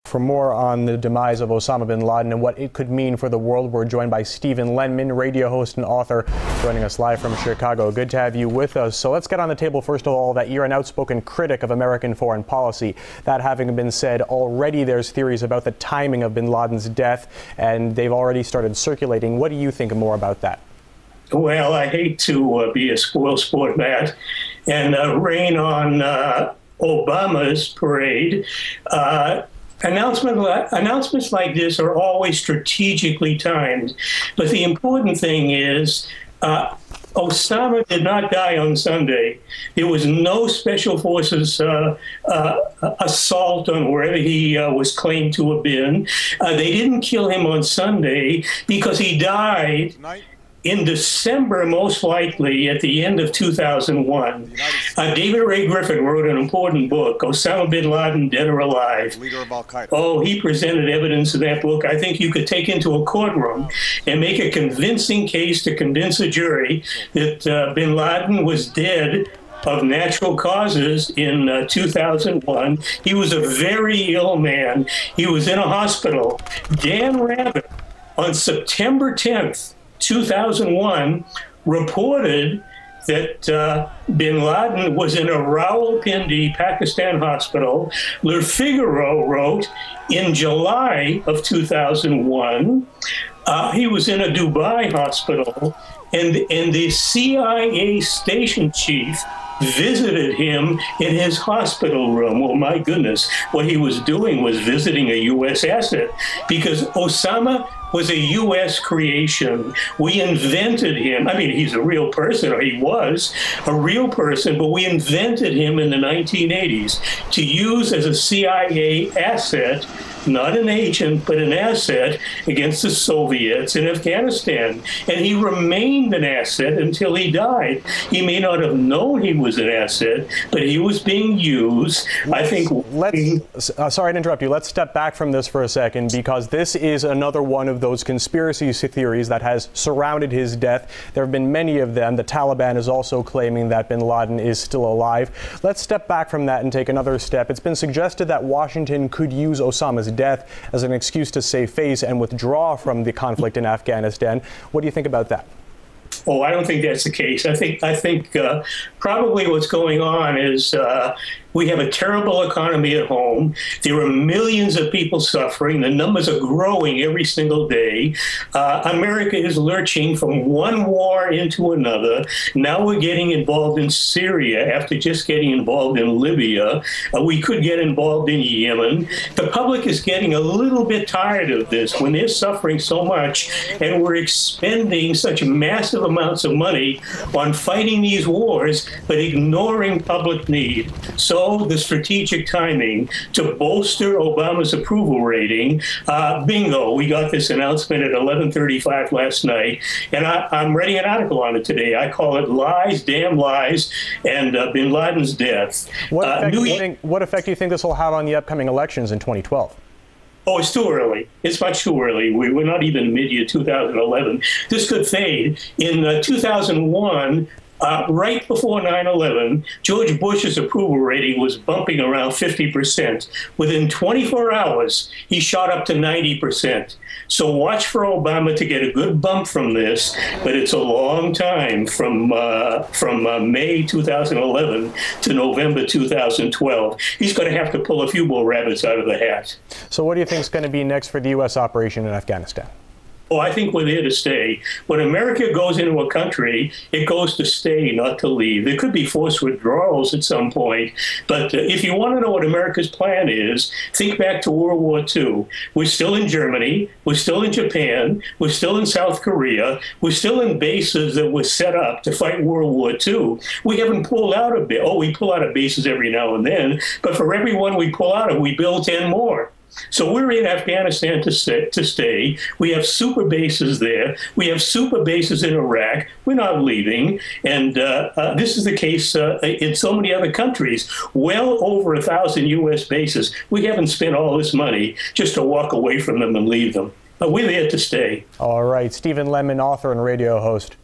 For more on the demise of Osama Bin Laden and what it could mean for the world, we're joined by Stephen Lendman, radio host and author, joining us live from Chicago. Good to have you with us. So let's get on the table, first of all, that you're an outspoken critic of American foreign policy. That having been said, already there's theories about the timing of Bin Laden's death, and they've already started circulating. What do you think more about that? Well, I hate to be a spoilsport, Matt, and rain on Obama's parade. Announcements like this are always strategically timed, but the important thing is Osama did not die on Sunday. There was no special forces assault on wherever he was claimed to have been. They didn't kill him on Sunday because he died in December, most likely, at the end of 2001. David Ray Griffin wrote an important book, Osama Bin Laden, Dead or Alive. Leader of Al-Qaeda. Oh, he presented evidence in that book I think you could take into a courtroom and make a convincing case to convince a jury that Bin Laden was dead of natural causes in 2001. He was a very ill man. He was in a hospital. Dan Rabin, on September 10th, 2001, reported that Bin Laden was in a Rawalpindi, Pakistan hospital. Le Figaro wrote in July of 2001, he was in a Dubai hospital, and the CIA station chief visited him in his hospital room. Well, my goodness, what he was doing was visiting a U.S. asset, because Osama was a U.S. creation. We invented him. I mean, he's a real person, or he was a real person, but we invented him in the 1980s to use as a CIA asset, not an agent, but an asset against the Soviets in Afghanistan. And he remained an asset until he died. He may not have known he was an asset, but he was being used. I think. Sorry to interrupt you. Let's step back from this for a second, because this is another one of those conspiracy theories that has surrounded his death. There have been many of them. The Taliban is also claiming that Bin Laden is still alive. Let's step back from that and take another step. It's been suggested that Washington could use Osama's death as an excuse to save face and withdraw from the conflict in Afghanistan. What do you think about that? Oh, I don't think that's the case. I think probably what's going on is we have a terrible economy at home. There are millions of people suffering. The numbers are growing every single day. America is lurching from one war into another. Now we're getting involved in Syria after just getting involved in Libya. We could get involved in Yemen. The public is getting a little bit tired of this when they're suffering so much, and we're expending such massive amounts of money on fighting these wars, but ignoring public need. So the strategic timing to bolster Obama's approval rating, bingo, we got this announcement at 11:35 last night, and I'm writing an article on it today. I call it Lies, Damn Lies, and Bin Laden's Death. What effect do you think this will have on the upcoming elections in 2012? Oh, it's too early. It's much too early. We're not even mid-year 2011. This could fade. In 2001, right before 9/11, George Bush's approval rating was bumping around 50%. Within 24 hours, he shot up to 90%. So watch for Obama to get a good bump from this, but it's a long time from May 2011 to November 2012. He's going to have to pull a few more rabbits out of the hat. So what do you think is going to be next for the U.S. operation in Afghanistan? Oh, I think we're there to stay. When America goes into a country, it goes to stay, not to leave. There could be forced withdrawals at some point. But if you want to know what America's plan is, think back to World War II. We're still in Germany. We're still in Japan. We're still in South Korea. We're still in bases that were set up to fight World War II. We haven't pulled out a bit. Oh, we pull out of bases every now and then. But for every one we pull out of, we build 10 more. So we're in Afghanistan to stay. We have super bases there. We have super bases in Iraq. We're not leaving. And this is the case in so many other countries. Well over 1,000 U.S. bases. We haven't spent all this money just to walk away from them and leave them. But we're there to stay. All right. Stephen Lendman, author and radio host.